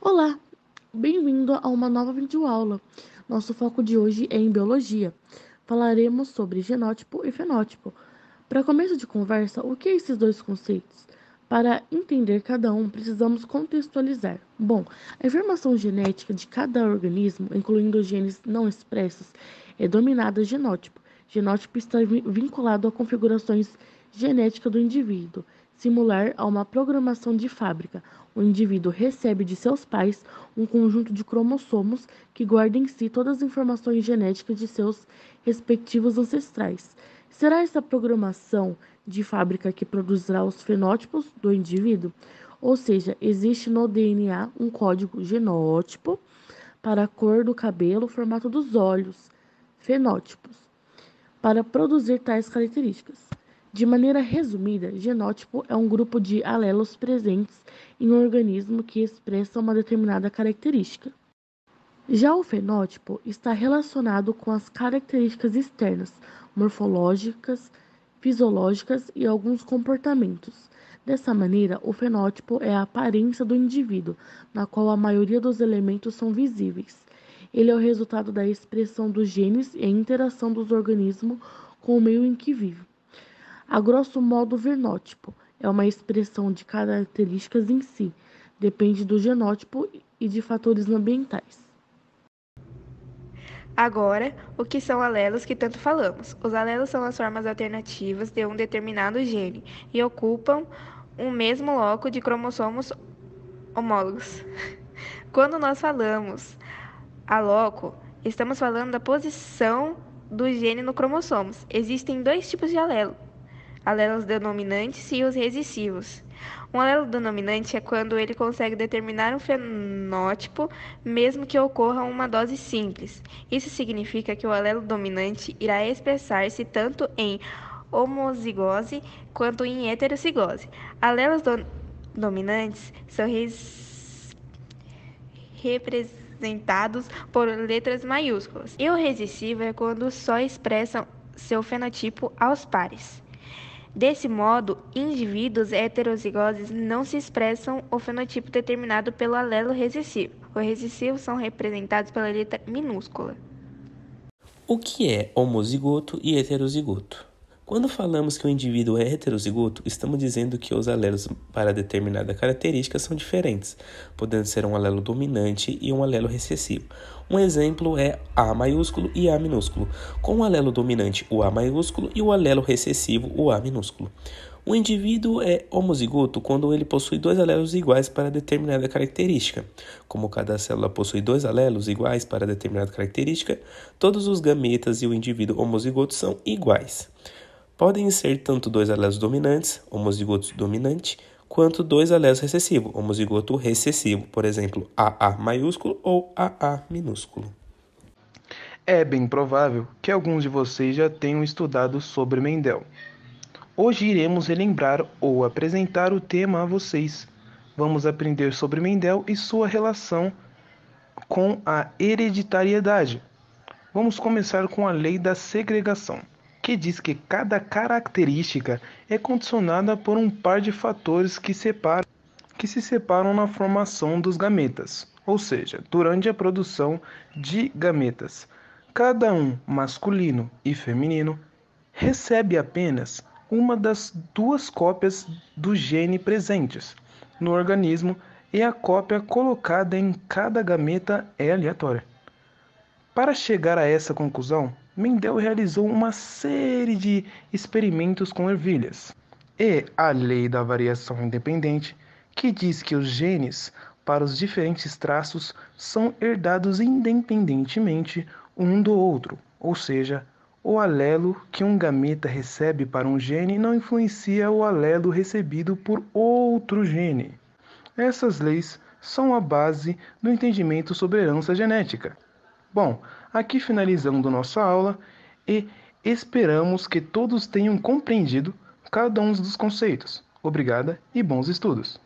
Olá, bem-vindo a uma nova videoaula. Nosso foco de hoje é em biologia. Falaremos sobre genótipo e fenótipo. Para começo de conversa, o que é esses dois conceitos? Para entender cada um, precisamos contextualizar. Bom, a informação genética de cada organismo, incluindo os genes não expressos, é denominada genótipo. Genótipo está vinculado a configurações genéticas do indivíduo, similar a uma programação de fábrica. O indivíduo recebe de seus pais um conjunto de cromossomos que guarda em si todas as informações genéticas de seus respectivos ancestrais. Será essa programação de fábrica que produzirá os fenótipos do indivíduo? Ou seja, existe no DNA um código genótipo para a cor do cabelo, o formato dos olhos, fenótipos, para produzir tais características. De maneira resumida, genótipo é um grupo de alelos presentes em um organismo que expressa uma determinada característica. Já o fenótipo está relacionado com as características externas, morfológicas, fisiológicas e alguns comportamentos. Dessa maneira, o fenótipo é a aparência do indivíduo, na qual a maioria dos elementos são visíveis. Ele é o resultado da expressão dos genes e a interação dos organismos com o meio em que vive. A grosso modo, o fenótipo é uma expressão de características em si, depende do genótipo e de fatores ambientais. Agora, o que são alelos que tanto falamos? Os alelos são as formas alternativas de um determinado gene e ocupam um mesmo loco de cromossomos homólogos. Quando nós falamos aloco, estamos falando da posição do gene no cromossomos. Existem dois tipos de alelo: alelos dominantes e os recessivos. Um alelo dominante é quando ele consegue determinar um fenótipo, mesmo que ocorra uma dose simples. Isso significa que o alelo dominante irá expressar-se tanto em homozigose quanto em heterozigose. Alelos dominantes são representados por letras maiúsculas. E o recessivo é quando só expressam seu fenotipo aos pares. Desse modo, indivíduos heterozigoses não se expressam o fenotipo determinado pelo alelo recessivo. Os recessivos são representados pela letra minúscula. O que é homozigoto e heterozigoto? Quando falamos que o indivíduo é heterozigoto, estamos dizendo que os alelos para determinada característica são diferentes, podendo ser um alelo dominante e um alelo recessivo. Um exemplo é A maiúsculo e A minúsculo, com o alelo dominante o A maiúsculo e o alelo recessivo o A minúsculo. O indivíduo é homozigoto quando ele possui dois alelos iguais para determinada característica. Como cada célula possui dois alelos iguais para determinada característica, todos os gametas e o indivíduo homozigoto são iguais. Podem ser tanto dois alelos dominantes, homozigoto dominante, quanto dois alelos recessivos, homozigoto recessivo, por exemplo, AA maiúsculo ou AA minúsculo. É bem provável que alguns de vocês já tenham estudado sobre Mendel. Hoje iremos relembrar ou apresentar o tema a vocês. Vamos aprender sobre Mendel e sua relação com a hereditariedade. Vamos começar com a lei da segregação, que diz que cada característica é condicionada por um par de fatores que se separam na formação dos gametas, ou seja, durante a produção de gametas. Cada um, masculino e feminino, recebe apenas uma das duas cópias do gene presentes no organismo e a cópia colocada em cada gameta é aleatória. Para chegar a essa conclusão, Mendel realizou uma série de experimentos com ervilhas e a lei da variação independente, que diz que os genes para os diferentes traços são herdados independentemente um do outro, ou seja, o alelo que um gameta recebe para um gene não influencia o alelo recebido por outro gene. Essas leis são a base do entendimento sobre herança genética. Bom, aqui finalizando nossa aula e esperamos que todos tenham compreendido cada um dos conceitos. Obrigada e bons estudos!